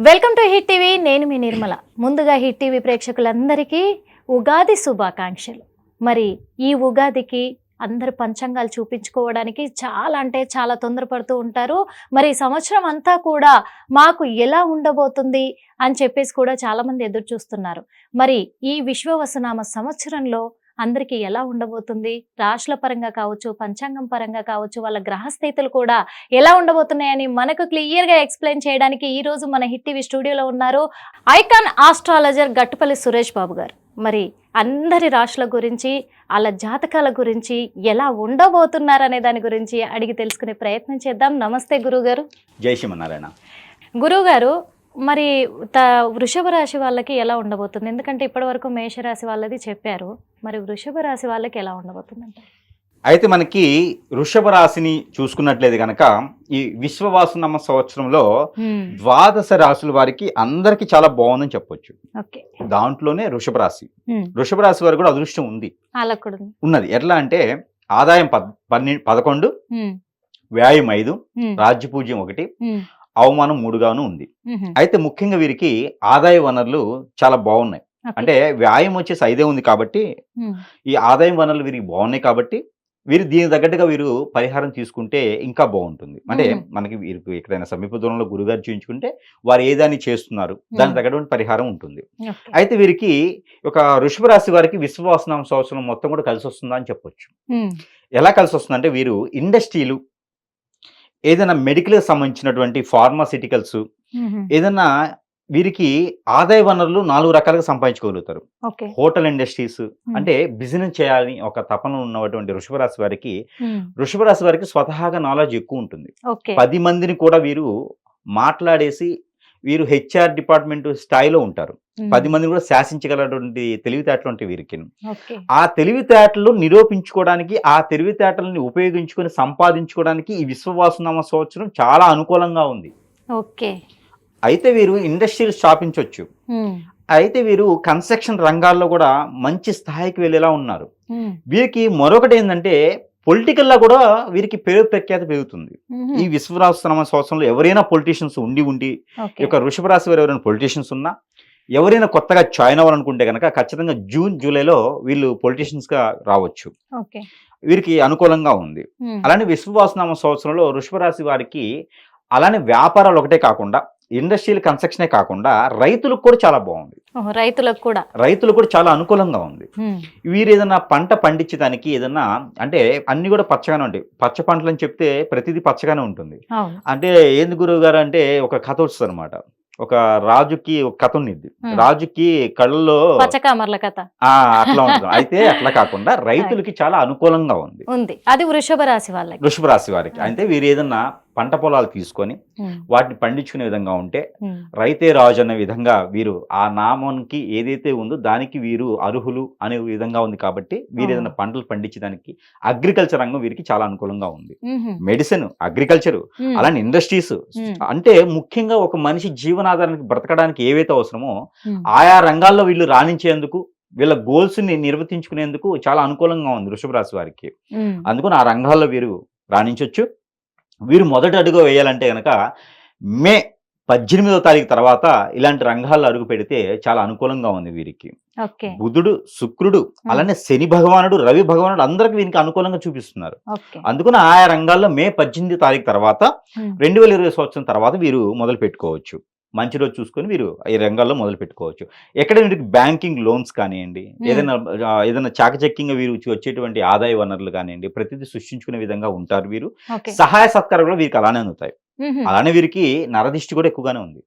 Welcome to hit TV. నేను మీ నిర్మల. ముందుగా hit TV ప్రేక్షకులందరికీ ఉగాది శుభాకాంక్షలు. మరి ఈ ఉగాదికి అందరు పంచాంగాలు చూపించుకోవడానికి చాలా తొందరపడుతూ ఉంటారు. మరి ఈ సంవత్సరం అంతా కూడా మాకు ఎలా ఉండబోతుంది అని చెప్పేసి కూడా చాలామంది ఎదురు చూస్తున్నారు. మరి ఈ విశ్వవసునామ సంవత్సరంలో అందరికీ ఎలా ఉండబోతుంది, రాశుల పరంగా కావచ్చు, పంచాంగం పరంగా కావచ్చు, వాళ్ళ గ్రహస్థితులు కూడా ఎలా ఉండబోతున్నాయని మనకు క్లియర్గా ఎక్స్ప్లెయిన్ చేయడానికి ఈ రోజు మన హిట్ టీవీ స్టూడియోలో ఉన్నారు ఐకాన్ ఆస్ట్రాలజర్ గట్టుపల్లి సురేష్ బాబు గారు. మరి అందరి రాశుల గురించి, వాళ్ళ జాతకాల గురించి, ఎలా ఉండబోతున్నారు అనే దాని గురించి అడిగి తెలుసుకునే ప్రయత్నం చేద్దాం. నమస్తే గురువుగారు. జై శ్రీమన్నారాయణ. గురువుగారు, మరి వృషభ రాశి వాళ్ళకి ఎలా ఉండబోతుంది? ఎందుకంటే ఇప్పటి వరకు మేషరాశి వాళ్ళది చెప్పారు, మరి వృషభ రాశి వాళ్ళకి ఎలా ఉండబోతుందంటే? అయితే మనకి వృషభ రాశిని చూసుకున్నట్లేదు కనుక ఈ విశ్వవాసునామ సంవత్సరంలో ద్వాదశ రాశుల వారికి అందరికి చాలా బాగుందని చెప్పొచ్చు. దాంట్లోనే వృషభ రాశి వారికి కూడా అదృష్టం ఉంది, ఉన్నది. ఎట్లా అంటే ఆదాయం 11, వ్యాయం 5, రాజ్యపూజ్యం 1, అవమానం 3గాను ఉంది. అయితే ముఖ్యంగా వీరికి ఆదాయ వనరులు చాలా బాగున్నాయి. అంటే వ్యాయం వచ్చేసి 5 ఉంది కాబట్టి ఈ ఆదాయం వనరులు వీరికి బాగున్నాయి కాబట్టి వీరు దీనికి తగ్గట్టుగా వీరు పరిహారం తీసుకుంటే ఇంకా బాగుంటుంది. అంటే మనకి వీరికి ఎక్కడైనా సమీప దూరంలో గురుగారు చూపించుకుంటే వారు ఏదాన్ని చేస్తున్నారు దానికి తగ్గటువంటి పరిహారం ఉంటుంది. అయితే వీరికి ఒక వృషభ రాశి వారికి విశ్వవాసనామ సంవత్సరం మొత్తం కూడా కలిసి వస్తుందా అని చెప్పొచ్చు. ఎలా కలిసి వస్తుందంటే వీరు ఇండస్ట్రీలు, ఏదైనా మెడికల్కి సంబంధించినటువంటి ఫార్మాసిటికల్స్, ఏదైనా వీరికి ఆదాయ వనరులు 4 రకాలుగా సంపాదించుకోగలుగుతారు. హోటల్ ఇండస్ట్రీస్ అంటే బిజినెస్ చేయాలని ఒక తపన ఉన్నటువంటి వృషభ రాశి వారికి స్వతహాగా నాలెడ్జ్ ఎక్కువ ఉంటుంది. 10 మందిని కూడా వీరు మాట్లాడేసి వీరు హెచ్ఆర్ డిపార్ట్మెంట్ స్థాయిలో ఉంటారు. 10 మందిని కూడా శాసించగలటువంటి తెలివితేటలు ఉంటాయి వీరికి. ఆ తెలివితేటలు నిరూపించుకోవడానికి, ఆ తెలివితేటలను ఉపయోగించుకొని సంపాదించుకోవడానికి ఈ విశ్వవాసునామ సంవత్సరం చాలా అనుకూలంగా ఉంది. అయితే వీరు ఇండస్ట్రీలు స్థాపించవచ్చు. అయితే వీరు కన్స్ట్రక్షన్ రంగాల్లో కూడా మంచి స్థాయికి వెళ్ళేలా ఉన్నారు. వీరికి మరొకటి ఏంటంటే పొలిటికల్లా కూడా వీరికి పేరు ప్రఖ్యాతి పెరుగుతుంది. ఈ విశ్వవాసునామ సంవత్సరంలో ఎవరైనా పొలిటీషియన్స్ ఉండి ఈ యొక్క వృషభ రాశి వారు ఎవరైనా పొలిటీషియన్స్ ఉన్నా, ఎవరైనా కొత్తగా జాయిన్ అవ్వాలనుకుంటే కనుక ఖచ్చితంగా జూన్, జూలైలో వీళ్ళు పొలిటీషియన్స్ గా రావచ్చు. వీరికి అనుకూలంగా ఉంది. అలానే విశ్వవాసునామ సంవత్సరంలో వృషభ రాశి వారికి అలానే వ్యాపారాలు ఒకటే కాకుండా ఇండస్ట్రియల్ కన్స్ట్రక్షనే కాకుండా రైతులకు కూడా చాలా బాగుంది. రైతులకు కూడా చాలా అనుకూలంగా ఉంది. వీరు ఏదైనా పంట పండించడానికి ఏదన్నా అంటే అన్ని కూడా పచ్చగానే ఉంటాయి. పచ్చ పంటలు అని చెప్తే ప్రతిదీ పచ్చగానే ఉంటుంది. అంటే ఏంది గురువు గారు అంటే ఒక కథ వస్తుంది అనమాట. ఒక రాజుకి ఒక కథ ఉన్నది. రాజుకి కళ్ళలో అట్లా ఉంటుంది. అయితే అట్లా కాకుండా రైతులకి చాలా అనుకూలంగా ఉంది. అది వృషభ రాశి వారికి. అంటే వీరు ఏదన్నా పంట పొలాలు తీసుకొని వాటిని పండించుకునే విధంగా ఉంటే రైతే రాజు అనే విధంగా వీరు ఆ నామానికి ఏదైతే ఉందో దానికి వీరు అర్హులు అనే విధంగా ఉంది. కాబట్టి వీరు ఏదైనా పంటలు పండించడానికి అగ్రికల్చర్ రంగం వీరికి చాలా అనుకూలంగా ఉంది. మెడిసిన్, అగ్రికల్చర్, అలానే ఇండస్ట్రీస్, అంటే ముఖ్యంగా ఒక మనిషి జీవనాధారానికి బ్రతకడానికి ఏవైతే అవసరమో ఆయా రంగాల్లో వీళ్ళు రాణించేందుకు, వీళ్ళ గోల్స్ ని నిర్వర్తించుకునేందుకు చాలా అనుకూలంగా ఉంది వృషభ రాశి వారికి. అందుకని ఆ రంగాల్లో వీరు రాణించవచ్చు. వీరు మొదటి అడుగు వేయాలంటే కనుక మే 18వ తారీఖు తర్వాత ఇలాంటి రంగాల్లో అడుగు పెడితే చాలా అనుకూలంగా ఉంది వీరికి. బుధుడు, శుక్రుడు, అలానే శని భగవానుడు, రవి భగవానుడు అందరికి వీరికి అనుకూలంగా చూపిస్తున్నారు. అందుకని ఆయా రంగాల్లో మే 18వ తారీఖు తర్వాత 2020 సంవత్సరం తర్వాత వీరు మొదలు పెట్టుకోవచ్చు. మంచి రోజు చూసుకొని వీరు ఈ రంగాల్లో మొదలు పెట్టుకోవచ్చు. ఎక్కడ వీరికి బ్యాంకింగ్ లోన్స్ కానివ్వండి, ఏదైనా చాకచక్యంగా వీరు వచ్చేటువంటి ఆదాయ వనరులు కానివ్వండి, ప్రతిదీ సృష్టించుకునే విధంగా ఉంటారు వీరు. సహాయ సత్కారాలు కూడా వీరికి అలానే అందుతాయి. అలానే వీరికి నరదిష్టి కూడా ఎక్కువగానే ఉంది.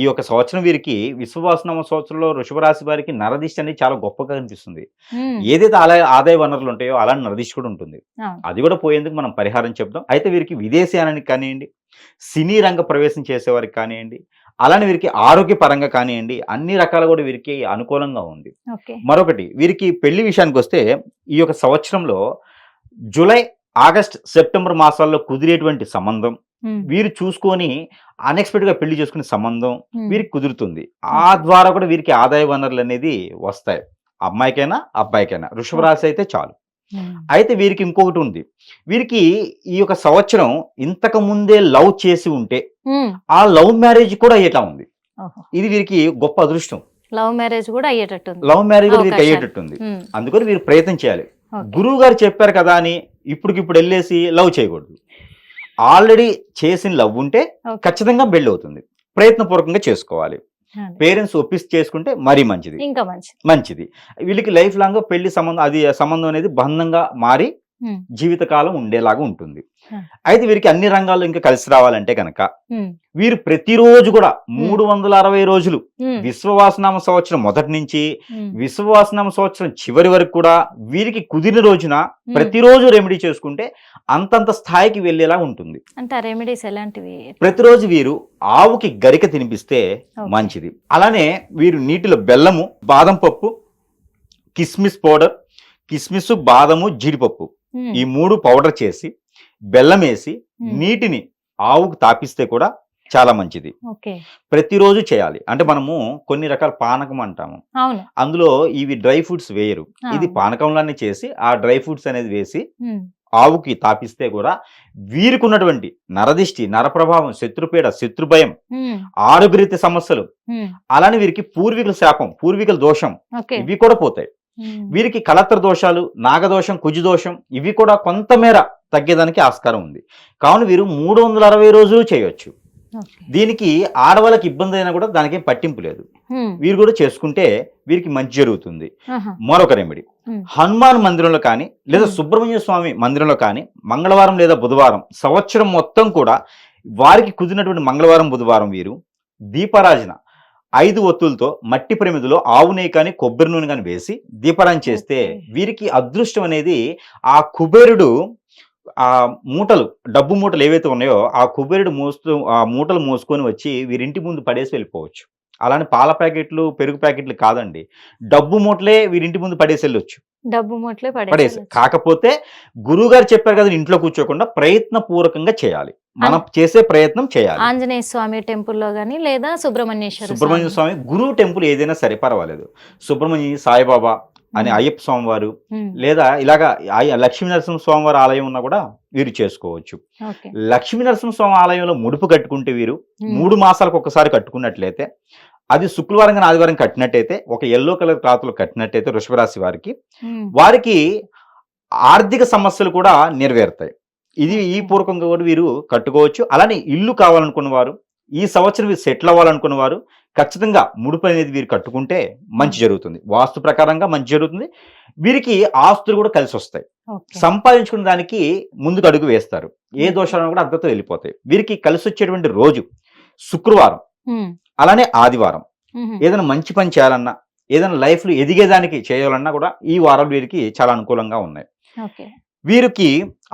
ఈ యొక్క సంవత్సరం వీరికి విశ్వవాసునామ సంవత్సరంలో వృషభ రాశి వారికి నరదిష్టి అనేది చాలా గొప్పగా కనిపిస్తుంది. ఏదైతే ఆదాయ వనరులు ఉంటాయో అలాంటి నరదిష్టి కూడా ఉంటుంది. అది కూడా పోయేందుకు మనం పరిహారం చెప్తాం. అయితే వీరికి విదేశీయానానికి కానివ్వండి, సినీ రంగ ప్రవేశం చేసేవారికి కానివ్వండి, అలానే వీరికి ఆరోగ్యపరంగా కానివ్వండి, అన్ని రకాలు కూడా వీరికి అనుకూలంగా ఉంది. మరొకటి వీరికి పెళ్లి విషయానికి వస్తే ఈ యొక్క సంవత్సరంలో జూలై, ఆగస్ట్, సెప్టెంబర్ మాసాల్లో కుదిరేటువంటి సంబంధం, వీరు చూసుకొని అన్ఎక్స్పెక్టెడ్ గా పెళ్లి చేసుకునే సంబంధం వీరికి కుదురుతుంది. ఆ ద్వారా కూడా వీరికి ఆదాయ వనరులు అనేది వస్తాయి. అమ్మాయికైనా అబ్బాయికైనా, వృషభ రాశి అయితే చాలు. అయితే వీరికి ఇంకొకటి ఉంది. వీరికి ఈ యొక్క సంవత్సరం ఇంతకు ముందే లవ్ చేసి ఉంటే ఆ లవ్ మ్యారేజ్ కూడా అయ్యేలా ఉంది. ఓహో. ఇది వీరికి గొప్ప అదృష్టం. లవ్ మ్యారేజ్ కూడా అయ్యేటట్టుంది. లవ్ మ్యారేజ్ కూడా వీరికి అవకాశాలు. అయ్యేటట్టుంది. ఉమ్, అందుకని వీరు ప్రయత్నం చేయాలి. ఓకే. గురువు గారు చెప్పారు కదా అని ఇప్పటికిప్పుడు వెళ్ళేసి లవ్ చేయకూడదు. ఆల్రెడీ చేసిన లవ్ ఉంటే ఓకే. ఖచ్చితంగా పెళ్ళి అవుతుంది. ప్రయత్నపూర్వకంగా చేసుకోవాలి. అదే. పేరెంట్స్ ఒప్పిసి చేసుకుంటే మరీ మంచిది. ఇంకా మంచిది. మంచిది. వీళ్ళకి లైఫ్ లాంగ్ పెళ్లి సంబంధం, అది సంబంధం అనేది బంధంగా మారి ఉమ్, జీవితకాలం ఉండేలాగా ఉంటుంది. Hmm. అయితే వీరికి అన్ని రంగాల్లో ఇంకా కలిసి రావాలంటే కనుక ఉమ్, వీరు ప్రతిరోజు కూడా 360 రోజులు ఉమ్, విశ్వవాసనామ సంవత్సరం మొదటి నుంచి ఉమ్, విశ్వవాసనామ సంవత్సరం చివరి వరకు కూడా వీరికి కుదిరిన రోజున ఉమ్. ప్రతిరోజు రెమెడీ చేసుకుంటే అంతంత స్థాయికి వెళ్ళేలా ఉంటుంది. అంటే ఆ రెమెడీస్ ఎలాంటివి? ప్రతిరోజు వీరు ఆవుకి గరిక తినిపిస్తే Okay. మంచిది. అలానే వీరు నీటిలో బెల్లము, బాదం పప్పు, కిస్మిస్ పౌడర్, కిస్మిస్, బాదము, జీడిపప్పు ఉమ్, ఈ 3 పౌడర్ చేసి బెల్లం వేసి ఉమ్, నీటిని ఆవుకు తాపిస్తే కూడా చాలా మంచిది. ఓకే. ప్రతిరోజు చేయాలి. అంటే మనము కొన్ని రకాల పానకం అంటాము, అవును. అందులో ఇవి డ్రై ఫ్రూట్స్ వేయరు. ఆ. ఇది పానకంలానే చేసి ఆ డ్రై ఫ్రూట్స్ అనేది వేసి ఉమ్, ఆవుకి తాపిస్తే కూడా వీరికి ఉన్నటువంటి నరదిష్టి, నరప్రభావం, శత్రుపీడ, శత్రుభయం, ఉమ్, ఆరోగ్యరీత్య సమస్యలు, ఉమ్, అలానే వీరికి పూర్వీకుల శాపం, పూర్వీకుల దోషం ఓకే. ఇవి కూడా పోతాయి. ఉమ్, వీరికి కలత్ర దోషాలు, నాగదోషం, కుజదోషం ఇవి కూడా కొంతమేర తగ్గేదానికి ఆస్కారం ఉంది. కావున వీరు 360 రోజులు చేయొచ్చు. ఓకే. దీనికి ఆడవాళ్ళకి ఇబ్బంది అయినా కూడా దానికి పట్టింపు లేదు. ఉమ్, వీరు కూడా చేసుకుంటే వీరికి మంచి జరుగుతుంది. ఆహా. మరొక రెమెడీ, ఉమ్, హనుమాన్ మందిరంలో కానీ లేదా సుబ్రహ్మణ్య స్వామి మందిరంలో కానీ మంగళవారం లేదా బుధవారం సంవత్సరం మొత్తం కూడా వారికి కుదిరినటువంటి మంగళవారం, బుధవారం వీరు దీపారాజన 5 ఒత్తులతో మట్టి ప్రమిదిలో ఆవు నెయ్యి కానీ కొబ్బరి నూనె కానీ వేసి దీపారాజన చేస్తే ఓకే. వీరికి అదృష్టం అనేది, ఆ కుబేరుడు ఆ మూటలు, డబ్బు మూటలు ఏవైతే ఉన్నాయో ఆ కుబేరుడు మోస్తూ ఆ మూటలు మోసుకొని వచ్చి వీరింటి ముందు పడేసి వెళ్ళిపోవచ్చు. అలానే పాల ప్యాకెట్లు, పెరుగు ప్యాకెట్లు కాదండి, డబ్బు మూటలే వీరింటి ముందు పడేసి వెళ్ళొచ్చు. డబ్బు మూటలే పడేసి. పడేసి. కాకపోతే గురువు గారు చెప్పారు కదా, ఇంట్లో కూర్చోకుండా ప్రయత్నపూర్వకంగా చేయాలి. మనం చేసే ప్రయత్నం చేయాలి. ఆంజనేయ స్వామి టెంపుల్లో గానీ లేదా సుబ్రహ్మణ్యేశ్వర సుబ్రహ్మణ్య స్వామి గురువు టెంపుల్ ఏదైనా సరే పర్వాలేదు. సుబ్రహ్మణ్య సాయిబాబా అని అయ్యప్ప స్వామి వారు, ఉమ్, లేదా ఇలాగా లక్ష్మీ నరసింహ స్వామి వారి ఆలయం ఉన్నా కూడా వీరు చేసుకోవచ్చు. ఓకే. లక్ష్మీ నరసింహ స్వామి ఆలయంలో ముడుపు కట్టుకుంటే వీరు ఉమ్, 3 మాసాలకు ఒకసారి కట్టుకున్నట్లయితే, అది శుక్రవారం కానీ ఆదివారం కట్టినట్టయితే, ఒక ఎల్లో కలర్ క్లాత్లో కట్టినట్టయితే వృషభ రాశి వారికి ఉమ్, వారికి ఆర్థిక సమస్యలు కూడా నెరవేరుతాయి. ఇది ఈ పూర్వకంగా కూడా వీరు కట్టుకోవచ్చు. అలానే ఇల్లు కావాలనుకున్న వారు, ఈ సంవత్సరం వీరు సెటిల్ అవ్వాలనుకున్న వారు ఖచ్చితంగా ముడుపు అనేది వీరు కట్టుకుంటే మంచి జరుగుతుంది. వాస్తు ప్రకారంగా మంచి జరుగుతుంది. వీరికి ఆస్తులు కూడా కలిసి వస్తాయి. ఓకే. సంపాదించుకున్న దానికి ముందుకు అడుగు వేస్తారు. ఏ దోషాలను కూడా అర్థంతో వెళ్ళిపోతాయి. వీరికి కలిసి వచ్చేటువంటి రోజు శుక్రవారం, ఉమ్, అలానే ఆదివారం. ఉమ్, ఏదైనా మంచి పని చేయాలన్నా, ఏదైనా లైఫ్లో ఎదిగేదానికి చేయాలన్నా కూడా ఈ వారం వీరికి చాలా అనుకూలంగా ఉన్నాయి. ఓకే. వీరికి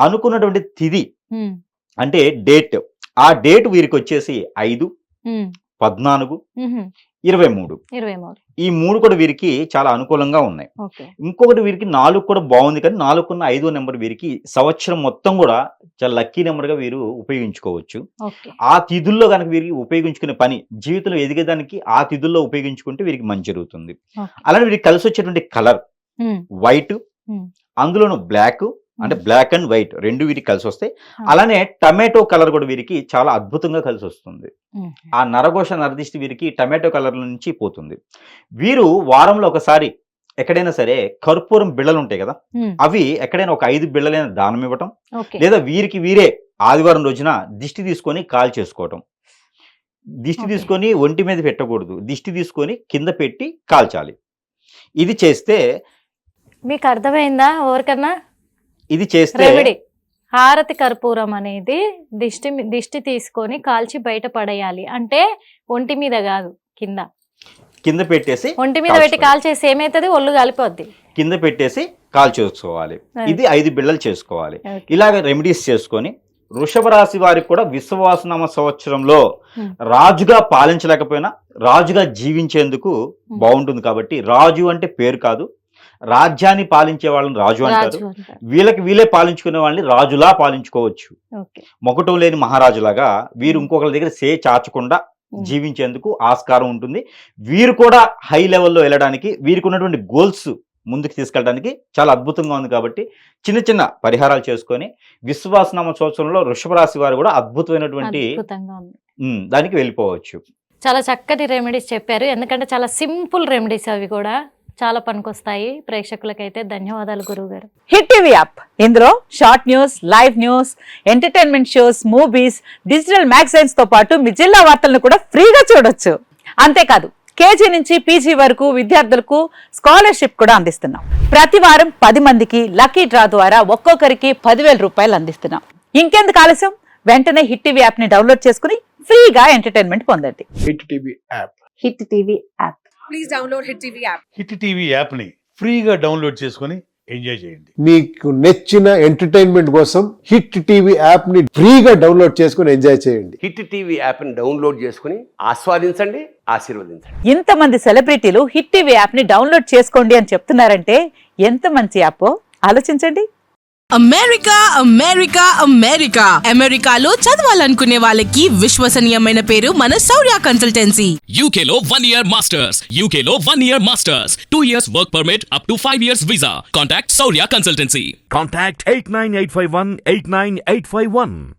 అనుకున్నటువంటి తిథి ఉమ్, అంటే డేట్, ఆ డేట్ వీరికి వచ్చేసి 5, ఉమ్, 14, ఉమ్, 23. 23. ఈ 3 కూడా వీరికి చాలా అనుకూలంగా ఉన్నాయి. ఓకే. ఇంకొకటి వీరికి 4 కూడా బాగుంది, కానీ 4 5వ నెంబర్ వీరికి సంవత్సరం మొత్తం కూడా చాలా లక్కీ నెంబర్గా వీరు ఉపయోగించుకోవచ్చు. ఓకే. ఆ తిథుల్లో కనుక వీరికి ఉపయోగించుకునే పని, జీవితంలో ఎదిగేదానికి ఆ తిథుల్లో ఉపయోగించుకుంటే వీరికి మంచి జరుగుతుంది. ఓకే. అలానే వీరికి కలిసి వచ్చేటువంటి కలర్ ఉమ్, వైట్, ఉమ్, అందులోను బ్లాక్, అంటే బ్లాక్ అండ్ వైట్ 2 వీరికి కలిసి వస్తాయి. ఆ. అలానే టమాటో కలర్ కూడా వీరికి చాలా అద్భుతంగా కలిసి వస్తుంది. ఉమ్, ఆ నరఘోష, నరదిష్టి వీరికి టమాటో కలర్ నుంచి పోతుంది. వీరు వారంలో ఒకసారి ఎక్కడైనా సరే కర్పూరం బిళ్ళలు ఉంటాయి కదా, ఉమ్, అవి ఎక్కడైనా ఒక 5 బిళ్ళలైన దానం ఇవ్వటం, ఓకే. లేదా వీరికి వీరే ఆదివారం రోజున దిష్టి తీసుకొని కాల్ చేసుకోవటం. దిష్టి ఓకే. తీసుకొని ఒంటి మీద పెట్టకూడదు, దిష్టి తీసుకొని కింద పెట్టి కాల్చాలి. ఇది చేస్తే మీకు అర్థమైందా ఎవరికన్నా? ఇది చేస్తే రెమెడీ హారతి కర్పూరం అనేది దిష్టి తీసుకొని కాల్చి బయట పడేయాలి. అంటే ఒంటి మీద కాదు, కింద. కింద పెట్టేసి ఒంటి మీద పెట్టి కాల్చేసి ఏమైతుంది, ఒళ్ళు కాలిపోద్ది. కింద పెట్టేసి కాల్ చేసుకోవాలి. ఇది 5 బిళ్ళలు చేసుకోవాలి. ఓకే. ఇలాగ రెమెడీస్ చేసుకొని వృషభ రాశి వారికి కూడా విశ్వవాసనామ సంవత్సరంలో Hmm. రాజుగా పాలించలేకపోయినా రాజుగా జీవించేందుకు బాగుంటుంది. కాబట్టి రాజు అంటే పేరు కాదు, రాజ్యాన్ని పాలించే వాళ్ళని రాజు అంటారు. రాజు అంటారు. వీళ్ళకి వీళ్ళే పాలించుకునే వాళ్ళని రాజులా పాలించుకోవచ్చు. ఓకే. మొకటం లేని మహారాజులాగా వీరు ఇంకొకరి దగ్గర చాచకుండా Hmm. జీవించేందుకు ఆస్కారం ఉంటుంది. వీరు కూడా హై లెవెల్లో వెళ్ళడానికి, వీరికి ఉన్నటువంటి గోల్స్ ముందుకు తీసుకెళ్ళడానికి చాలా అద్భుతంగా ఉంది. కాబట్టి చిన్న చిన్న పరిహారాలు చేసుకొని విశ్వవాసనామ సంవత్సరంలో వృషభ రాశి వారు కూడా అద్భుతమైనటువంటి అద్భుతంగా ఉంది. దానికి వెళ్ళిపోవచ్చు. చాలా చక్కటి రెమెడీస్ చెప్పారు. ఎందుకంటే చాలా సింపుల్ రెమెడీస్ అవి కూడా చాలా పనికొస్తాయి ప్రేక్షకులకైతే. ధన్యవాదాలు గురువుగారు. హిట్ టీవీ యాప్, ఇందులో short news, live news, entertainment shows, movies, digital magazines తో పాటు మీ జిల్లా వార్తలను కూడా ఫ్రీగా చూడొచ్చు. అంతేకాదు కేజీ నుంచి పీజీ వరకు విద్యార్థులకు స్కాలర్షిప్ కూడా అందిస్తున్నాం. ప్రతి వారం 10 మందికి లక్కీ డ్రా ద్వారా ఒక్కొక్కరికి 10,000 రూపాయలు అందిస్తున్నాం. ఇంకెందుకు ఆలస్యం, వెంటనే హిట్ టీవీ యాప్ ని డౌన్లోడ్ చేసుకుని ఫ్రీగా ఎంటర్టైన్మెంట్ పొందండి. Hit TV app. Hit TV app. Please download Hit TV app. Hit TV యాప్ని ఫ్రీగా డౌన్లోడ్ చేసుకొని ఎంజాయ్ చేయండి. మీకు నచ్చిన ఎంటర్టైన్మెంట్ కోసం హిట్ టీవీ యాప్ ని ఫ్రీగా డౌన్లోడ్ చేసుకుని ఎంజాయ్ చేయండి. హిట్ టీవీ యాప్ని డౌన్లోడ్ చేసుకుని ఆస్వాదించండి, ఆశీర్వదించండి. ఇంతమంది సెలబ్రిటీలు హిట్ టీవీ యాప్ ని డౌన్లోడ్ చేసుకోండి అని చెప్తున్నారంటే ఎంత మంచి యాప్ ఆలోచించండి. అమెరికా అమెరికా అమెరికా అమెరికాలో చదవాలనుకునే వాళ్ళకి విశ్వసనీయమైన పేరు మన శౌర్య కన్సల్టెన్సీ. UK లో 1 year masters. UK లో 1 year masters. 2 years work permit up to 5 years visa. Contact Saurya Consultancy. Contact 89851 89851.